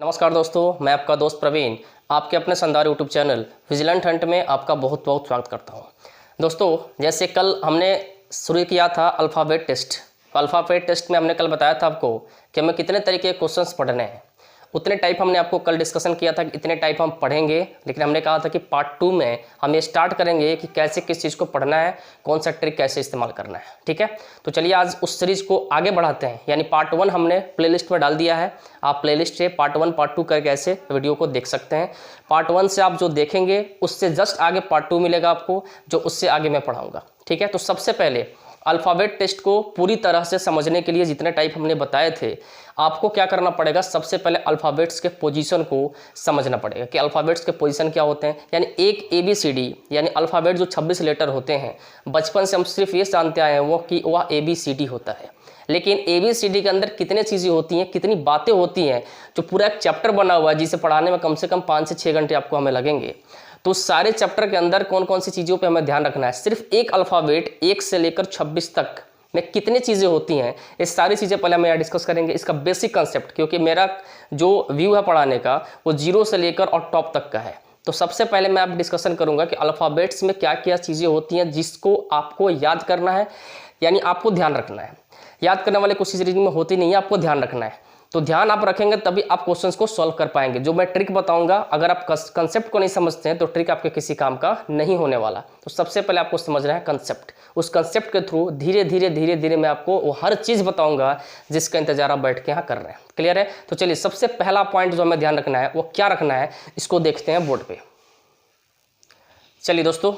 नमस्कार दोस्तों, मैं आपका दोस्त प्रवीण आपके अपने शानदार यूट्यूब चैनल विजिलेंट हंट में आपका बहुत बहुत स्वागत करता हूं। दोस्तों, जैसे कल हमने शुरू किया था अल्फ़ाबेट टेस्ट। अल्फ़ाबेट टेस्ट में हमने कल बताया था आपको कि हमें कितने तरीके के क्वेश्चंस पढ़ने हैं। उतने टाइप हमने आपको कल डिस्कशन किया था कि इतने टाइप हम पढ़ेंगे, लेकिन हमने कहा था कि पार्ट 2 में हम ये स्टार्ट करेंगे कि कैसे किस चीज़ को पढ़ना है, कौन सा ट्रिक कैसे इस्तेमाल करना है। ठीक है, तो चलिए आज उस सीरीज़ को आगे बढ़ाते हैं। यानी पार्ट 1 हमने प्लेलिस्ट में डाल दिया है। आप प्लेलिस्ट से पार्ट 1 पार्ट 2 करके ऐसे वीडियो को देख सकते हैं। पार्ट 1 से आप जो देखेंगे उससे जस्ट आगे पार्ट 2 मिलेगा आपको, जो उससे आगे मैं पढ़ाऊँगा। ठीक है, तो सबसे पहले अल्फ़ाबेट टेस्ट को पूरी तरह से समझने के लिए जितने टाइप हमने बताए थे, आपको क्या करना पड़ेगा, सबसे पहले अल्फ़ाबेट्स के पोजीशन को समझना पड़ेगा कि अल्फ़ाबेट्स के पोजीशन क्या होते हैं। यानी एक ABCD यानी अल्फ़ाबेट जो 26 लेटर होते हैं, बचपन से हम सिर्फ ये जानते आए हैं वो कि वह ABCD होता है। लेकिन ABCD के अंदर कितने चीज़ें होती हैं, कितनी बातें होती हैं, जो पूरा एक चैप्टर बना हुआ है जिसे पढ़ाने में कम से कम 5 से 6 घंटे आपको हमें लगेंगे। तो सारे चैप्टर के अंदर कौन कौन सी चीज़ों पे हमें ध्यान रखना है, सिर्फ एक अल्फ़ाबेट 1 से लेकर 26 तक में कितनी चीज़ें होती हैं, ये सारी चीज़ें पहले हम यहाँ डिस्कस करेंगे। इसका बेसिक कंसेप्ट, क्योंकि मेरा जो व्यू है पढ़ाने का वो 0 से लेकर और टॉप तक का है। तो सबसे पहले मैं आप डिस्कशन करूँगा कि अल्फ़ाबेट्स में क्या क्या चीज़ें होती हैं जिसको आपको याद करना है, यानी आपको ध्यान रखना है। याद करने वाले कुछ चीज़ें में होती नहीं है, आपको ध्यान रखना है। तो ध्यान आप रखेंगे तभी आप क्वेश्चंस को सॉल्व कर पाएंगे। जो मैं ट्रिक बताऊंगा, अगर आप कंसेप्ट को नहीं समझते हैं तो ट्रिक आपके किसी काम का नहीं होने वाला। तो सबसे पहले आपको समझना है कंसेप्ट। उस कंसेप्ट के थ्रू धीरे धीरे मैं आपको वो हर चीज़ बताऊंगा जिसका इंतजार आप बैठ के यहाँ कर रहे हैं। क्लियर है? तो चलिए, सबसे पहला पॉइंट जो हमें ध्यान रखना है वो क्या रखना है, इसको देखते हैं बोर्ड पर। चलिए दोस्तों,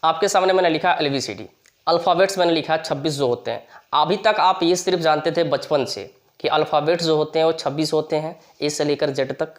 आपके सामने मैंने लिखा ABCD। अल्फ़ाबेट्स मैंने लिखा 26 जो होते हैं। अभी तक आप ये सिर्फ जानते थे बचपन से कि अल्फ़ाबेट्स जो होते हैं वो 26 होते हैं, A से लेकर Z तक।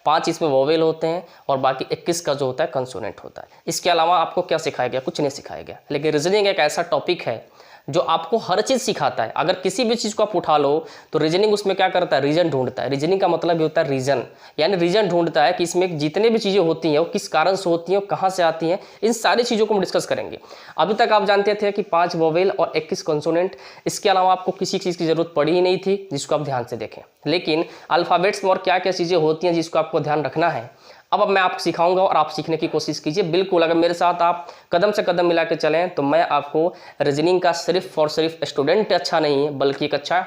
5 इसमें वोवेल होते हैं और बाकी 21 का जो होता है कंसोनेंट होता है। इसके अलावा आपको क्या सिखाया गया? कुछ नहीं सिखाया गया। लेकिन रीजनिंग एक ऐसा टॉपिक है जो आपको हर चीज़ सिखाता है। अगर किसी भी चीज़ को आप उठा लो तो रीजनिंग उसमें क्या करता है, रीजन ढूंढता है। रीजनिंग का मतलब ये होता है रीजन, यानी रीजन ढूंढता है कि इसमें जितने भी चीज़ें होती हैं वो किस कारण से होती हैं, कहाँ से आती हैं। इन सारी चीज़ों को हम डिस्कस करेंगे। अभी तक आप जानते थे कि 5 वोवेल और 21 कंसोनेंट। इसके अलावा आपको किसी चीज़ की जरूरत पड़ी ही नहीं थी जिसको आप ध्यान से देखें। लेकिन अल्फ़ाबेट्स में और क्या क्या चीज़ें होती हैं जिसको आपको ध्यान रखना है, अब मैं आपको सिखाऊंगा और आप सीखने की कोशिश कीजिए। बिल्कुल, अगर मेरे साथ आप कदम से कदम मिला के चलें तो मैं आपको रीजनिंग का सिर्फ और सिर्फ स्टूडेंट अच्छा नहीं है बल्कि एक अच्छा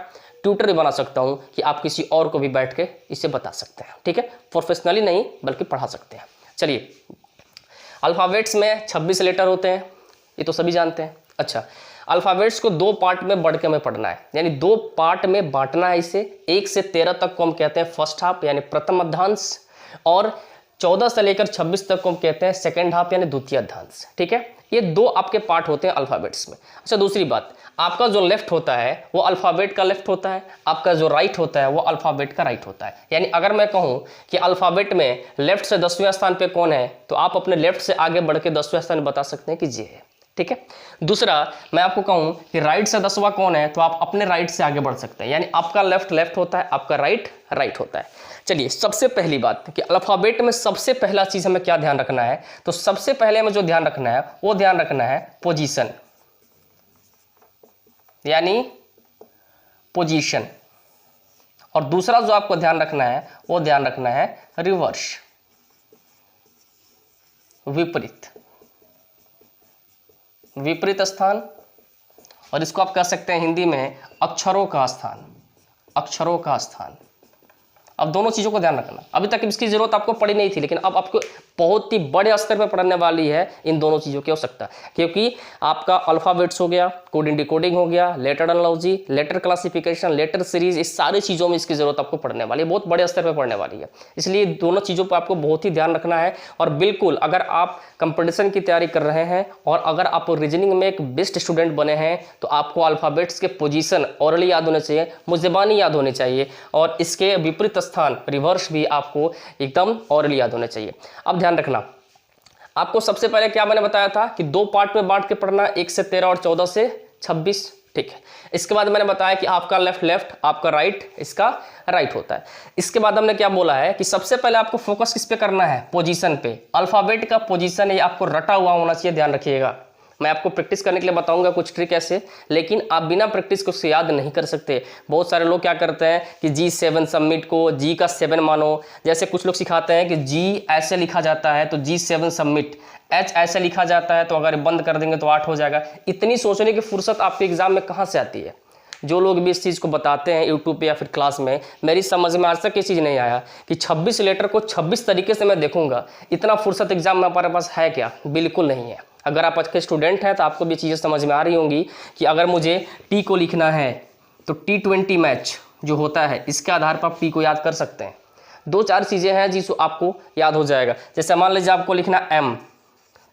ट्यूटर भी बना सकता हूं कि आप किसी और को भी बैठ के इसे बता सकते हैं। ठीक है, प्रोफेशनली नहीं बल्कि पढ़ा सकते हैं। चलिए, अल्फ़ाबेट्स में 26 लेटर होते हैं, ये तो सभी जानते हैं। अच्छा, अल्फ़ाबेट्स को 2 पार्ट में बढ़ के हमें पढ़ना है, यानी 2 पार्ट में बांटना है इसे। 1 से 13 तक को हम कहते हैं फर्स्ट हाफ यानी प्रथम अध्यायांश, और 14 से लेकर 26 तक को हम कहते हैं सेकेंड हाफ यानी द्वितीय अध्यायांश। ठीक है, ये 2 आपके पार्ट होते हैं अल्फ़ाबेट्स में। अच्छा, दूसरी बात, आपका जो लेफ्ट होता है वो अल्फ़ाबेट का लेफ्ट होता है, आपका जो राइट होता है वो अल्फ़ाबेट का राइट होता है। यानी अगर मैं कहूं कि अल्फ़ाबेट में लेफ्ट से 10वें स्थान पे कौन है, तो आप अपने लेफ्ट से आगे बढ़ के 10वें स्थान बता सकते हैं कि जे है। ठीक है, दूसरा मैं आपको कहूं कि राइट से 10वां कौन है, तो आप अपने राइट से आगे बढ़ सकते हैं। यानी आपका लेफ्ट लेफ्ट होता है, आपका राइट राइट होता है। चलिए, सबसे पहली बात कि अल्फ़ाबेट में सबसे पहला चीज़ हमें क्या ध्यान रखना है, तो सबसे पहले हमें जो ध्यान रखना है वो ध्यान रखना है पोजीशन, यानी पोजीशन। और दूसरा जो आपको ध्यान रखना है वो ध्यान रखना है रिवर्स, विपरीत, विपरीत स्थान। और इसको आप कह सकते हैं हिंदी में अक्षरों का स्थान, अक्षरों का स्थान। अब दोनों चीज़ों को ध्यान रखना। अभी तक इसकी जरूरत आपको पड़ी नहीं थी, लेकिन अब आपको बहुत ही बड़े स्तर पर पढ़ने वाली है इन दोनों चीज़ों की आवश्यकता, क्योंकि आपका अल्फ़ाबेट्स हो गया, कोडिंग डिकोडिंग हो गया, letter analogy, letter classification, letter series, इस सारी चीज़ों में इसकी जरूरत आपको पड़ने वाली है, बहुत बड़े स्तर पर पढ़ने वाली है। इसलिए दोनों चीज़ों पर आपको बहुत ही ध्यान रखना है। और बिल्कुल, अगर आप कंपटीशन की तैयारी कर रहे हैं और अगर आप रीजनिंग में एक बेस्ट स्टूडेंट बने हैं तो आपको अल्फ़ाबेट्स के पोजीशन ऑरली याद होने चाहिए, मुज़बानी याद होनी चाहिए, और इसके विपरीत स्थान रिवर्स भी आपको एकदम ऑरली याद होने चाहिए। अब ध्यान रखना, आपको सबसे पहले क्या मैंने बताया था कि 2 पार्ट में बांट के पढ़ना, 1 से 13 और 14 से 26। ठीक है, इसके बाद मैंने बताया कि आपका लेफ्ट लेफ्ट, आपका राइट इसका राइट होता है। इसके बाद हमने क्या बोला है कि सबसे पहले आपको फोकस किस पे करना है, पोजीशन पे। अल्फ़ाबेट का पोजीशन ये आपको रटा हुआ होना चाहिए, ध्यान रखिएगा। मैं आपको प्रैक्टिस करने के लिए बताऊंगा कुछ ट्रिक ऐसे, लेकिन आप बिना प्रैक्टिस को याद नहीं कर सकते। बहुत सारे लोग क्या करते हैं कि G7 सबमिट को G का 7 मानो, जैसे कुछ लोग सिखाते हैं कि G ऐसे लिखा जाता है तो G7 सबमिट, H ऐसे लिखा जाता है तो अगर बंद कर देंगे तो 8 हो जाएगा। इतनी सोचने की फुर्सत आपके एग्जाम में कहाँ से आती है? जो लोग भी इस चीज़ को बताते हैं यूट्यूब पे या फिर क्लास में, मेरी समझ में आज तक ये चीज़ नहीं आया कि 26 लेटर को 26 तरीके से मैं देखूंगा। इतना फुर्सत एग्जाम में हमारे पास है क्या? बिल्कुल नहीं है। अगर आप अच्छे स्टूडेंट हैं तो आपको भी चीज़ें समझ में आ रही होंगी कि अगर मुझे टी को लिखना है तो T20 मैच जो होता है इसके आधार पर आप टी को याद कर सकते हैं। 2-4 चीज़ें हैं जिसको आपको याद हो जाएगा। जैसे मान लीजिए आपको लिखना M,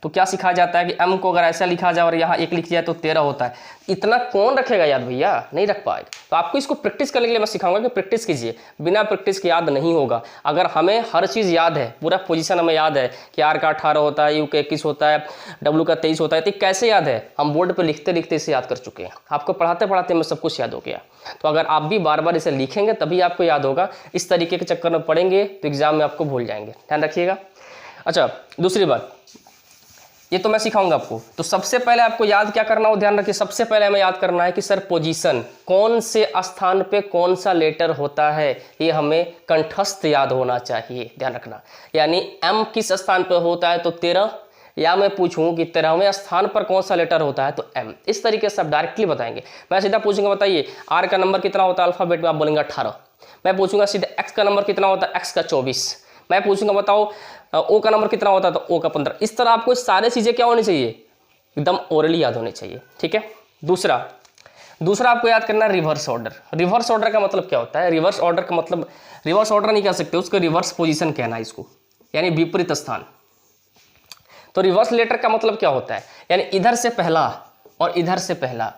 तो क्या सिखाया जाता है कि M को अगर ऐसा लिखा जाए और यहाँ 1 लिख जाए तो 13 होता है। इतना कौन रखेगा याद भैया? नहीं रख पाएगा। तो आपको इसको प्रैक्टिस करने के लिए मैं सिखाऊंगा कि प्रैक्टिस कीजिए, बिना प्रैक्टिस के याद नहीं होगा। अगर हमें हर चीज़ याद है, पूरा पोजीशन हमें याद है कि R का 18 होता है, U का 21 होता है, W का 23 होता है, तो कैसे याद है? हम बोर्ड पर लिखते लिखते इसे याद कर चुके हैं। आपको पढ़ाते पढ़ाते में सब कुछ याद हो गया। तो अगर आप भी बार बार इसे लिखेंगे तभी आपको याद होगा। इस तरीके के चक्कर में पढ़ेंगे तो एग्जाम में आपको भूल जाएंगे, ध्यान रखिएगा। अच्छा, दूसरी बात, ये तो मैं सिखाऊंगा आपको। तो सबसे पहले आपको याद क्या करना हो, ध्यान रखिए। सबसे पहले हमें याद करना है कि सर पोजीशन, कौन से स्थान पे कौन सा लेटर होता है, ये हमें कंठस्थ याद होना चाहिए, ध्यान रखना। यानी M किस स्थान पे होता है तो 13, या मैं पूछूं कि 13वें स्थान पर कौन सा लेटर होता है तो M। इस तरीके से आप डायरेक्टली बताएंगे। मैं सीधा पूछूंगा बताइए R का नंबर कितना होता है अल्फाबेट में, आप बोलेंगे 18। मैं पूछूंगा सीधा X का नंबर कितना होता है, X का 24। मैं पूछूंगा बताओ O का नंबर कितना होता है तो O का 15। इस तरह आपको सारी चीज़ें क्या होनी चाहिए, एकदम ओरली याद होनी चाहिए, ठीक है। दूसरा आपको याद करना है रिवर्स ऑर्डर। रिवर्स ऑर्डर का मतलब क्या होता है? रिवर्स ऑर्डर का मतलब, रिवर्स ऑर्डर नहीं कह सकते, उसको रिवर्स पोजीशन कहना है इसको, यानी विपरीत स्थान। तो रिवर्स लेटर का मतलब क्या होता है? यानी इधर से पहला और इधर से पहला,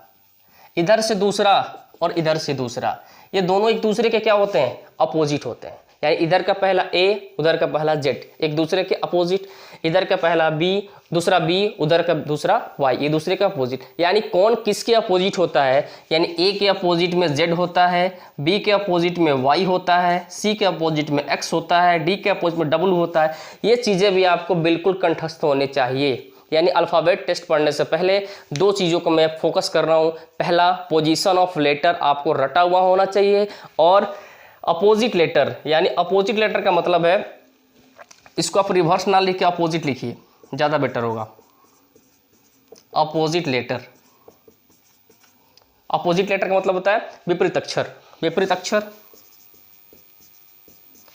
इधर से दूसरा और इधर से दूसरा, ये दोनों एक दूसरे के क्या होते हैं, अपोजिट होते हैं। यानी इधर का पहला A, उधर का पहला Z, एक दूसरे के अपोजिट। इधर का पहला B, दूसरा B, उधर का दूसरा Y, ये दूसरे का अपोजिट। यानी कौन किसके अपोजिट होता है? यानी A के अपोजिट में Z होता है, B के अपोजिट में Y होता है, C के अपोजिट में X होता है, D के अपोजिट में W होता है। ये चीज़ें भी आपको बिल्कुल कंठस्थ होने चाहिए। यानी अल्फ़ाबेट टेस्ट पढ़ने से पहले 2 चीज़ों को मैं फोकस कर रहा हूँ। पहला, पोजीशन ऑफ लेटर आपको रटा हुआ होना चाहिए, और अपोजिट लेटर, यानी अपोजिट लेटर का मतलब है, इसको आप रिवर्स ना लिख के अपोजिट लिखिए, ज़्यादा बेटर होगा। अपोजिट लेटर, अपोजिट लेटर का मतलब होता है विपरीत अक्षर। विपरीत अक्षर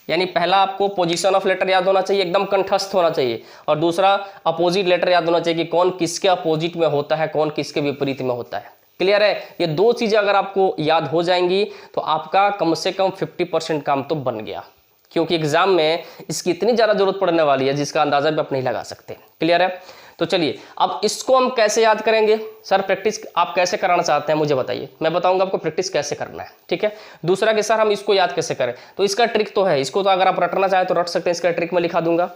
यानी पहला आपको पोजीशन ऑफ लेटर याद होना चाहिए, एकदम कंठस्थ होना चाहिए, और दूसरा अपोजिट लेटर याद होना चाहिए कि कौन किसके अपोजिट में होता है, कौन किसके विपरीत में होता है। क्लियर है? ये 2 चीज़ें अगर आपको याद हो जाएंगी तो आपका कम से कम 50% काम तो बन गया, क्योंकि एग्जाम में इसकी इतनी ज़्यादा जरूरत पड़ने वाली है जिसका अंदाजा भी आप नहीं लगा सकते। क्लियर है? तो चलिए, अब इसको हम कैसे याद करेंगे? सर प्रैक्टिस आप कैसे कराना चाहते हैं मुझे बताइए, मैं बताऊंगा आपको प्रैक्टिस कैसे करना है, ठीक है। दूसरा कि सर हम इसको याद कैसे करें, तो इसका ट्रिक तो है, इसको तो अगर आप रटना चाहें तो रट सकते हैं, इसका ट्रिक मैं लिखा दूंगा।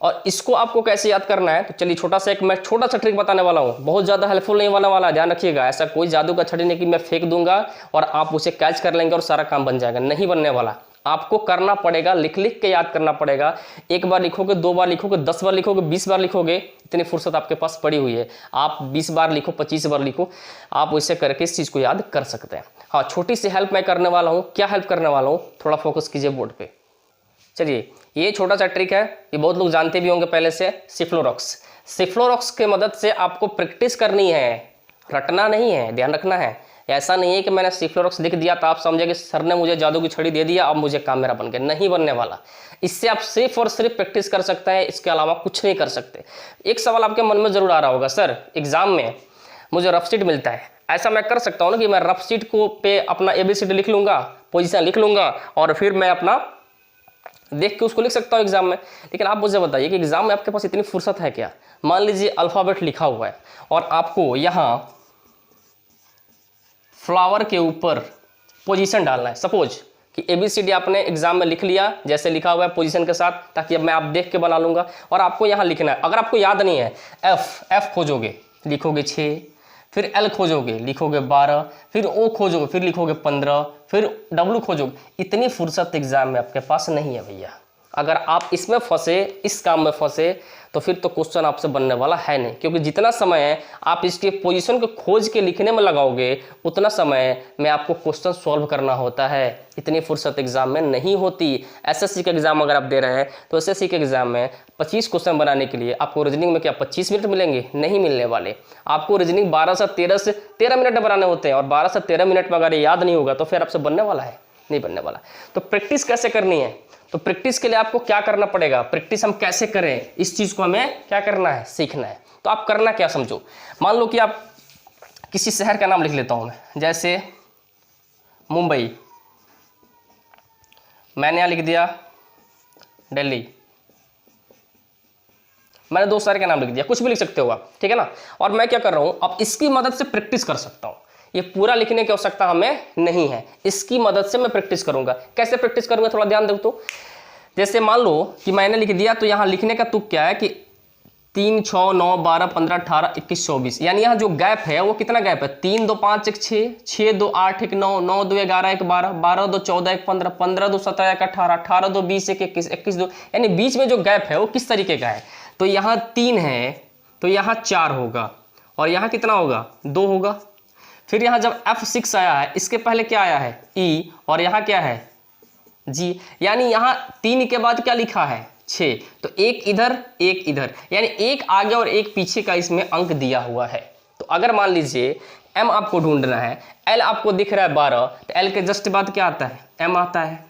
और इसको आपको कैसे याद करना है, तो चलिए छोटा सा ट्रिक बताने वाला हूँ, बहुत ज़्यादा हेल्पफुल नहीं होने वाला, ध्यान रखिएगा। ऐसा कोई जादू का छड़ी नहीं कि मैं फेंक दूंगा और आप उसे कैच कर लेंगे और सारा काम बन जाएगा, नहीं बनने वाला। आपको करना पड़ेगा, लिख लिख के याद करना पड़ेगा। 1 बार लिखोगे, 2 बार लिखोगे, 10 बार लिखोगे, 20 बार लिखोगे, इतनी फुर्सत आपके पास पड़ी हुई है। आप 20 बार लिखो, 25 बार लिखो, आप वैसे करके इस चीज़ को याद कर सकते हैं। हाँ, छोटी सी हेल्प मैं करने वाला हूँ। क्या हेल्प करने वाला हूँ, थोड़ा फोकस कीजिए बोर्ड पे। चलिए, ये छोटा सा ट्रिक है, ये बहुत लोग जानते भी होंगे पहले से। सिफ्लोरॉक्स, सिफ्लोरॉक्स की मदद से आपको प्रैक्टिस करनी है, रटना नहीं है, ध्यान रखना है। ऐसा नहीं है कि मैंने सिफ्लोरॉक्स लिख दिया तो आप समझे कि सर ने मुझे जादू की छड़ी दे दिया, अब मुझे काम मेरा बन गया, नहीं बनने वाला। इससे आप सिर्फ और सिर्फ प्रैक्टिस कर सकते हैं, इसके अलावा कुछ नहीं कर सकते। एक सवाल आपके मन में जरूर आ रहा होगा, सर एग्जाम में मुझे रफ शीट मिलता है, ऐसा मैं कर सकता हूँ ना कि मैं रफ शीट को पे अपना ABCD लिख लूँगा, पोजीशन लिख लूँगा, और फिर मैं अपना देख के उसको लिख सकता हूँ एग्जाम में। लेकिन आप मुझे बताइए कि एग्जाम में आपके पास इतनी फुर्सत है क्या? मान लीजिए अल्फ़ाबेट लिखा हुआ है और आपको यहाँ फ्लावर के ऊपर पोजीशन डालना है। सपोज कि ABCD आपने एग्जाम में लिख लिया जैसे लिखा हुआ है पोजीशन के साथ, ताकि अब मैं आप देख के बना लूँगा, और आपको यहाँ लिखना है। अगर आपको याद नहीं है, F खोजोगे, लिखोगे 6, फिर L खोजोगे, लिखोगे 12, फिर O खोजोगे, फिर लिखोगे 15, फिर W खोजोगे। इतनी फुर्सत एग्जाम में आपके पास नहीं है भैया। अगर आप इसमें फंसे, इस काम में फंसे, तो फिर तो क्वेश्चन आपसे बनने वाला है नहीं, क्योंकि जितना समय आप इसके पोजीशन को खोज के लिखने में लगाओगे उतना समय में आपको क्वेश्चन सॉल्व करना होता है। इतनी फुर्सत एग्जाम में नहीं होती। एसएससी का एग्जाम अगर आप दे रहे हैं तो एसएससी के एग्जाम में 25 क्वेश्चन बनाने के लिए आपको रीजनिंग में क्या 25 मिनट मिलेंगे? नहीं मिलने वाले। आपको रीजनिंग 12 से 13 मिनट बनाने होते हैं, और 12 से 13 मिनट में अगर ये याद नहीं होगा तो फिर आपसे बनने वाला है? नहीं बनने वाला। तो प्रैक्टिस कैसे करनी है? तो प्रैक्टिस के लिए आपको क्या करना पड़ेगा? प्रैक्टिस हम कैसे करें, इस चीज को हमें क्या करना है? सीखना है। तो आप करना क्या समझो। मान लो कि आप किसी शहर का नाम लिख लेता हूं मैं, जैसे मुंबई, मैंने यहां लिख दिया दिल्ली, मैंने 2 शहर का नाम लिख दिया, कुछ भी लिख सकते हो आप, ठीक है ना। और मैं क्या कर रहा हूं, अब इसकी मदद से प्रैक्टिस कर सकता हूं। ये पूरा लिखने की आवश्यकता हमें नहीं है, इसकी मदद से मैं प्रैक्टिस करूंगा। कैसे प्रैक्टिस करूंगा थोड़ा ध्यान दो। तो जैसे मान लो कि मैंने लिख दिया, तो यहाँ लिखने का तुक क्या है कि 3, 6, 9, 12, 15, 18, 21, 24, यानी यहाँ जो गैप है वो कितना गैप है? 3, 2, 5, 1, 6, 6, 2, 8, 1, 9, 9, 2, 11, 1, 12, 12, 2, 14, 1, 15, 15, 2, 17, 1, 18, 18, 2, 20, 1, 21, 21, 2, यानी बीच में जो गैप है वो किस तरीके का है? तो यहाँ 3 है, तो यहाँ 4 होगा, और यहाँ कितना होगा? 2 होगा। फिर यहाँ जब F6 आया है, इसके पहले क्या आया है? E, और यहाँ क्या है? G, यानी यहाँ 3 के बाद क्या लिखा है? 6, तो एक इधर एक इधर, यानी एक आगे और एक पीछे का इसमें अंक दिया हुआ है। तो अगर मान लीजिए M आपको ढूंढना है, L आपको दिख रहा है 12, तो L के जस्ट बाद क्या आता है? M आता है।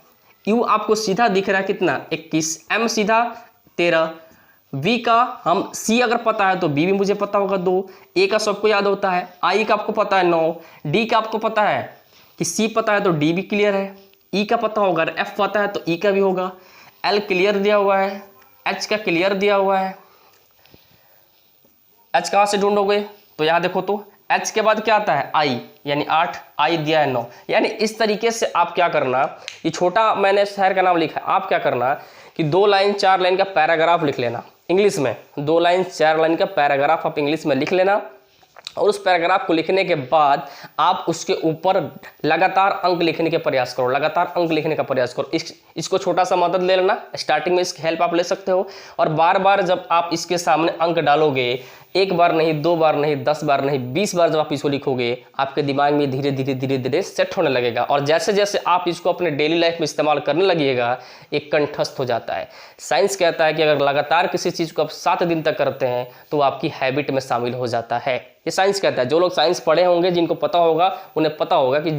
U आपको सीधा दिख रहा है कितना? 21, M सीधा 13, V का हम C अगर पता है तो B भी मुझे पता होगा 2, A का सबको याद होता है, I का आपको पता है 9, D का आपको पता है कि C पता है तो D भी क्लियर है, E का पता होगा, F पता है तो E का भी होगा, L क्लियर दिया हुआ है, H का क्लियर दिया हुआ है। H कहाँ से ढूंढोगे? तो यहाँ देखो, तो H के बाद क्या आता है? I, यानी 8, I दिया है 9। यानी इस तरीके से आप क्या करना, ये छोटा मैंने शहर का नाम लिखा है, आप क्या करना कि 2 लाइन 4 लाइन का पैराग्राफ लिख लेना इंग्लिश में, 2 लाइन 4 लाइन का पैराग्राफ आप इंग्लिश में लिख लेना, और उस पैराग्राफ को लिखने के बाद आप उसके ऊपर लगातार अंक लिखने के प्रयास करो, लगातार अंक लिखने का प्रयास करो। इसको छोटा सा मदद ले लेना, स्टार्टिंग में इसकी हेल्प आप ले सकते हो, और बार बार जब आप इसके सामने अंक डालोगे, 1 बार नहीं, 2 बार नहीं, 10 बार नहीं, 20 बार जब आप इसको लिखोगे, आपके दिमाग में धीरे धीरे सेट होने लगेगा, और जैसे जैसे आप इसको अपने डेली लाइफ में इस्तेमाल करने लगिएगा, एक कंठस्थ हो जाता है। साइंस कहता है कि अगर लगातार किसी चीज़ को आप 7 दिन तक करते हैं तो आपकी हैबिट में शामिल हो जाता है। ये साइंस कहता है। जो लोग साइंस पढ़े होंगे, जिनको पता होगा, उन्हें पता होगा कि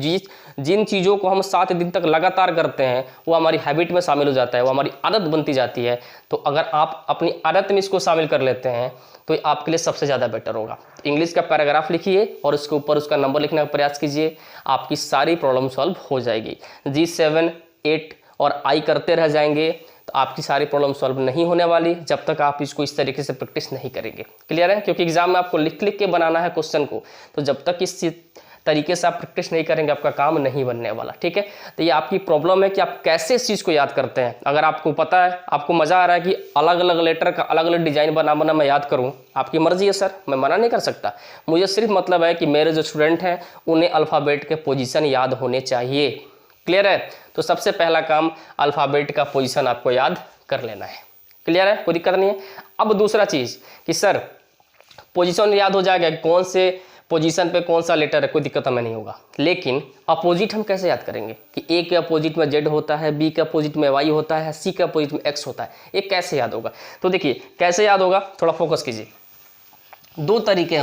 जिन चीज़ों को हम 7 दिन तक लगातार करते हैं वो हमारी हैबिट में शामिल हो जाता है, वो हमारी आदत बनती जाती है। तो अगर आप अपनी आदत में इसको शामिल कर लेते हैं तो ये आपके लिए सबसे ज़्यादा बेटर होगा। इंग्लिश का पैराग्राफ लिखिए और उसके ऊपर उसका नंबर लिखने का प्रयास कीजिए, आपकी सारी प्रॉब्लम सॉल्व हो जाएगी। G7, 8 और I करते रह जाएंगे तो आपकी सारी प्रॉब्लम सॉल्व नहीं होने वाली जब तक आप इसको इस तरीके से प्रैक्टिस नहीं करेंगे। क्लियर है? क्योंकि एग्जाम में आपको लिख लिख के बनाना है क्वेश्चन को, तो जब तक इस तरीके से आप प्रैक्टिस नहीं करेंगे आपका काम नहीं बनने वाला। ठीक है? तो ये आपकी प्रॉब्लम है कि आप कैसे इस चीज़ को याद करते हैं। अगर आपको पता है, आपको मज़ा आ रहा है कि अलग अलग लेटर का अलग अलग डिजाइन बना मैं याद करूँ, आपकी मर्जी है सर, मैं मना नहीं कर सकता। मुझे सिर्फ मतलब है कि मेरे जो स्टूडेंट हैं उन्हें अल्फ़ाबेट के पोजीशन याद होने चाहिए। क्लियर है? तो सबसे पहला काम अल्फ़ाबेट का पोजीशन आपको याद कर लेना है। क्लियर है? कोई दिक्कत नहीं है। अब दूसरा चीज़ कि सर पोजीशन याद हो जाएगा, कौन से पोजीशन पे कौन सा लेटर है, कोई दिक्कत हमें नहीं होगा, लेकिन अपोजिट हम कैसे याद करेंगे कि ए के अपोजिट में जेड होता है, बी के अपोजिट में वाई होता है, सी के अपोजिट में एक्स होता है, ये कैसे याद होगा? तो देखिए कैसे याद होगा, थोड़ा फोकस कीजिए। 2 तरीके हैं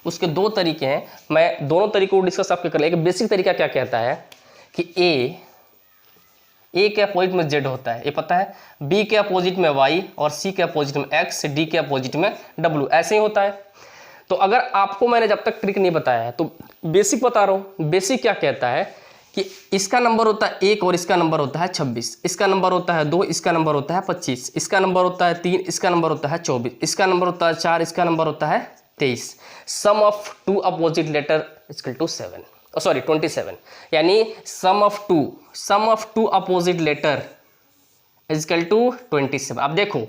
उसके 2 तरीके हैं। मैं दोनों तरीकों को डिस्कस आपके कर ले। एक बेसिक तरीका क्या कहता है कि ए के अपोजिट में जेड होता है, ये पता है, बी के अपोजिट में वाई, और सी के अपोजिट में एक्स, डी के अपोजिट में डब्ल्यू, ऐसे ही होता है। तो अगर आपको मैंने जब तक ट्रिक नहीं बताया है तो बेसिक बता रहा हूँ। बेसिक क्या कहता है कि इसका नंबर होता है 1 और इसका नंबर होता है 26, इसका नंबर होता है 2, इसका नंबर होता है 25, इसका नंबर होता है 3, इसका नंबर होता है 24, इसका नंबर होता है 4, इसका नंबर होता है 23। Sum of 2 opposite letter equal to 27, यानी sum of 2 opposite letter equal to 27। अब देखो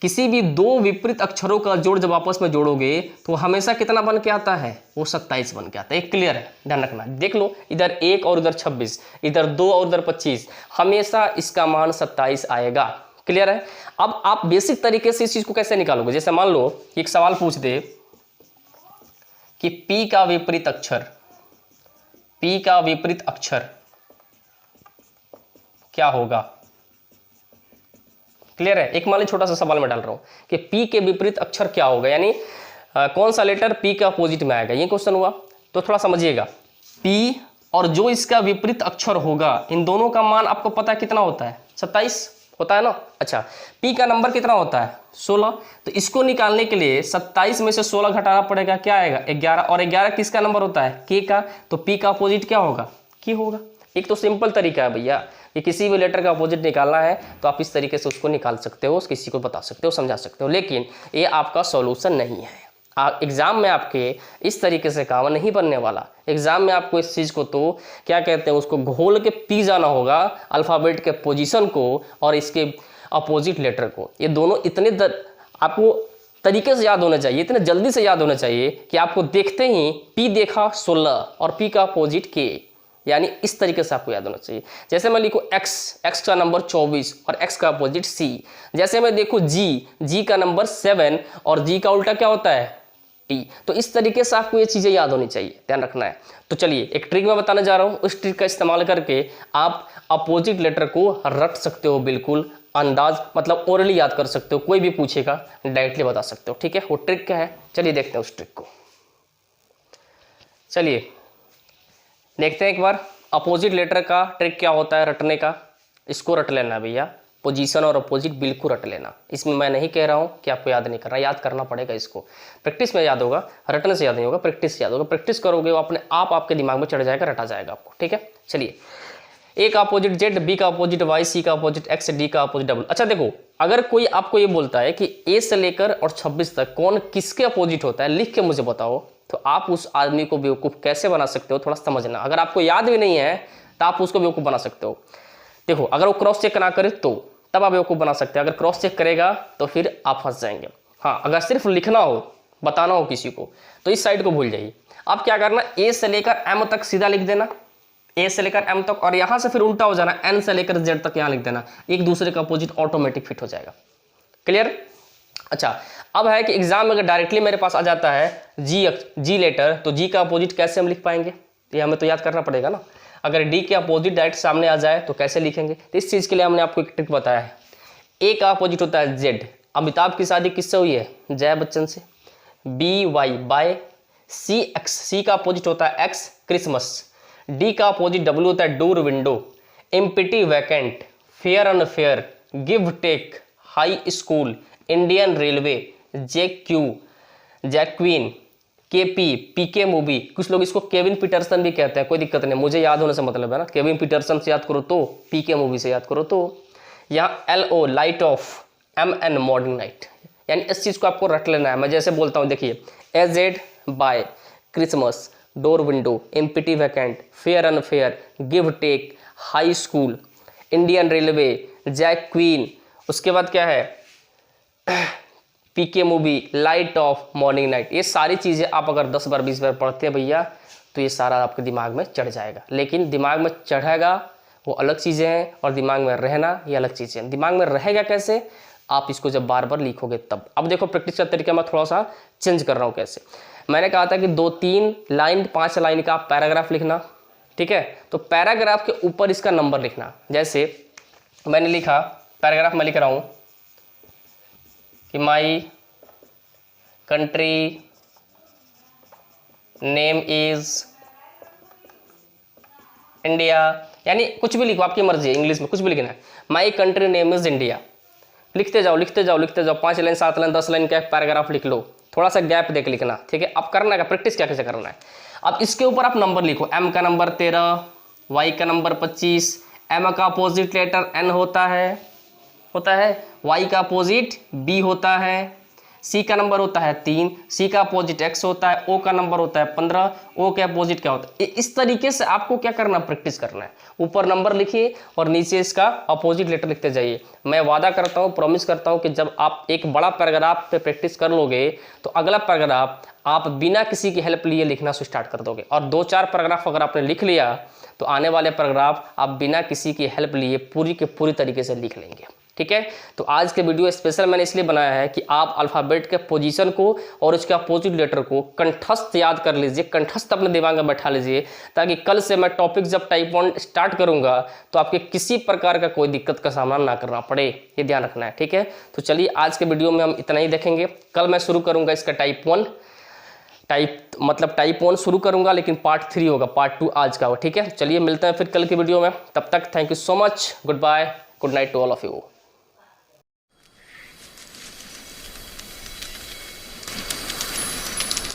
किसी भी 2 विपरीत अक्षरों का जोड़ जब आपस में जोड़ोगे तो हमेशा कितना बन के आता है? वो 27 बन के आता है। क्लियर है? ध्यान रखना। देख लो, इधर 1 और उधर 26, इधर 2 और उधर 25, हमेशा इसका मान 27 आएगा। क्लियर है। अब आप बेसिक तरीके से इस चीज को कैसे निकालोगे, जैसे मान लो एक सवाल पूछ दे कि P का विपरीत अक्षर, P का विपरीत अक्षर क्या होगा। क्लियर है। एक मान लो छोटा सा सवाल मैं डाल रहा हूं कि P के विपरीत अक्षर क्या होगा, यानी कौन सा लेटर P के अपोजिट में आएगा, ये क्वेश्चन हुआ। तो थोड़ा समझिएगा, P और जो इसका विपरीत अक्षर होगा, इन दोनों का मान आपको पता है कितना होता है, 27 होता है ना। अच्छा, P का नंबर कितना होता है, 16। तो इसको निकालने के लिए 27 में से 16 घटाना पड़ेगा, क्या आएगा 11, और 11 किसका नंबर होता है, K का। तो P का अपोजिट क्या होगा, Q होगा। एक तो सिंपल तरीका है भैया कि किसी भी लेटर का अपोजिट निकालना है तो आप इस तरीके से उसको निकाल सकते हो, किसी को बता सकते हो, समझा सकते हो, लेकिन ये आपका सॉल्यूशन नहीं है। एग्जाम में आपके इस तरीके से काम नहीं बनने वाला। एग्जाम में आपको इस चीज़ को तो क्या कहते हैं, उसको घोल के पी जाना होगा, अल्फ़ाबेट के पोजीशन को और इसके अपोजिट लेटर को। ये दोनों इतने आपको तरीके से याद होने चाहिए, इतने जल्दी से याद होने चाहिए कि आपको देखते ही पी देखा 16 और पी का अपोजिट के, यानी इस तरीके से आपको याद होना चाहिए। जैसे मैं लिखूँ x का नंबर 24 और x का अपोजिट c। जैसे मैं देखूँ g का नंबर 7 और g का उल्टा क्या होता है, t। तो इस तरीके से आपको ये चीज़ें याद होनी चाहिए, ध्यान रखना है। तो चलिए एक ट्रिक मैं बताने जा रहा हूँ, उस ट्रिक का इस्तेमाल करके आप अपोजिट लेटर को रट सकते हो, बिल्कुल अंदाज मतलब ओरली याद कर सकते हो, कोई भी पूछेगा डायरेक्टली बता सकते हो। ठीक है, वो ट्रिक क्या है, चलिए देखते हैं उस ट्रिक को। चलिए देखते हैं एक बार अपोजिट लेटर का ट्रिक क्या होता है रटने का। इसको रट लेना भैया, पोजीशन और अपोजिट बिल्कुल रट लेना। इसमें मैं नहीं कह रहा हूँ कि आपको याद नहीं करना, याद करना पड़ेगा इसको। प्रैक्टिस में याद होगा, रटने से याद नहीं होगा, प्रैक्टिस से याद होगा। प्रैक्टिस करोगे वो अपने आप आपके दिमाग में चढ़ जाएगा, रटा जाएगा आपको। ठीक है, चलिए A का अपोजिट Z, B का अपोजिट Y, C का अपोजिट X, D का अपोजिट W। अच्छा देखो, अगर कोई आपको ये बोलता है कि A से लेकर और 26 तक कौन किसके अपोजिट होता है, लिख के मुझे बताओ, तो आप उस आदमी को बेवकूफ़ कैसे बना सकते हो, थोड़ा समझना। अगर आपको याद भी नहीं है तो आप उसको बेवकूफ़ बना सकते हो। देखो, अगर वो क्रॉस चेक ना करे तो तब आप बेवकूफ़ बना सकते हैं, अगर क्रॉस चेक करेगा तो फिर आप फंस जाएंगे। हाँ, अगर सिर्फ लिखना हो, बताना हो किसी को, तो इस साइड को भूल जाइए। अब क्या करना, A से लेकर M तक सीधा लिख देना, A से लेकर M तक, और यहाँ से फिर उल्टा हो जाना, N से लेकर Z तक यहाँ लिख देना। एक दूसरे का अपोजिट ऑटोमेटिक फिट हो जाएगा। क्लियर। अच्छा, अब है कि एग्जाम में अगर डायरेक्टली मेरे पास आ जाता है जी लेटर, तो जी का अपोजिट कैसे हम लिख पाएंगे, ये हमें तो याद करना पड़ेगा ना। अगर डी के अपोजिट डायरेक्ट सामने आ जाए तो कैसे लिखेंगे, तो इस चीज़ के लिए हमने आपको एक ट्रिक बताया है। ए का अपोजिट होता है जेड, अमिताभ की शादी किससे हुई है, जया बच्चन से। B Y by, C X, C का अपोजिट होता है एक्स, क्रिसमस। डी का अपोजिट डब्ल्यू होता है door, window. Empty, vacant. Fair and fair, give take, high school, Indian railway, Jacqueline, KP, PK movie. कुछ लोग इसको केविन पीटरसन भी कहते हैं, कोई दिक्कत नहीं, मुझे याद होने से मतलब है ना। केविन पीटरसन से याद करो तो, पीके मूवी से याद करो तो। यहाँ LO light of, MN morning night, यानी इस चीज़ को आपको रट लेना है। मैं जैसे बोलता हूँ, देखिए, AZ by, Christmas, door window, empty vacant, fair and fair, give take, high school, Indian railway, jack queen, उसके बाद क्या है, PK movie, light off, morning night. ये सारी चीज़ें आप अगर 10 बार 20 बार पढ़ते हैं भैया, तो ये सारा आपके दिमाग में चढ़ जाएगा। लेकिन दिमाग में चढ़ेगा वो अलग चीज़ें हैं, और दिमाग में रहना ये अलग चीज़ें हैं। दिमाग में रहेगा कैसे, आप इसको जब बार बार लिखोगे तब। अब देखो, प्रैक्टिस का तरीका मैं थोड़ा सा चेंज कर रहा हूँ। कैसे, मैंने कहा था कि 2-3 लाइन 5 लाइन का पैराग्राफ लिखना, ठीक है। तो पैराग्राफ के ऊपर इसका नंबर लिखना। जैसे मैंने लिखा, पैराग्राफ में लिख रहा हूँ कि my country name is India, यानी कुछ भी लिखो, आपकी मर्जी है, इंग्लिश में कुछ भी लिखना है। My country name is India, लिखते जाओ लिखते जाओ लिखते जाओ, 5 लाइन 7 लाइन 10 लाइन का पैराग्राफ लिख लो, थोड़ा सा गैप देख लिखना, ठीक है। अब करना है प्रैक्टिस क्या कैसे करना है। अब इसके ऊपर आप नंबर लिखो, M का नंबर 13, Y का नंबर 25, M का अपोजिट लेटर N होता है, Y का अपोजिट B होता है, C का नंबर होता है 3, C का अपोजिट X होता है, O का नंबर होता है 15, O के अपोजिट क्या होता है। इस तरीके से आपको क्या करना, प्रैक्टिस करना है। ऊपर नंबर लिखिए और नीचे इसका अपोजिट लेटर लिखते जाइए। मैं वादा करता हूँ, प्रॉमिस करता हूँ कि जब आप एक बड़ा पैराग्राफ पे प्रैक्टिस कर लोगे तो अगला पैराग्राफ आप बिना किसी की हेल्प लिए लिखना स्टार्ट कर दोगे। और 2-4 पैराग्राफ अगर आपने लिख लिया तो आने वाले पैराग्राफ आप बिना किसी की हेल्प लिए पूरी के पूरी तरीके से लिख लेंगे। ठीक है। तो आज के वीडियो स्पेशल मैंने इसलिए बनाया है कि आप अल्फ़ाबेट के पोजीशन को और उसके अपोजिट लेटर को कंठस्थ याद कर लीजिए, कंठस्थ अपने दिमाग में बैठा लीजिए, ताकि कल से मैं टॉपिक जब टाइप 1 स्टार्ट करूंगा तो आपके किसी प्रकार का कोई दिक्कत का सामना ना करना पड़े, ये ध्यान रखना है, ठीक है। तो चलिए आज के वीडियो में हम इतना ही देखेंगे। कल मैं शुरू करूंगा इसका टाइप 1 शुरू करूंगा, लेकिन पार्ट 3 होगा, पार्ट 2 आज का हो, ठीक है। चलिए मिलते हैं फिर कल की वीडियो में, तब तक thank you so much, goodbye, good night to all of you.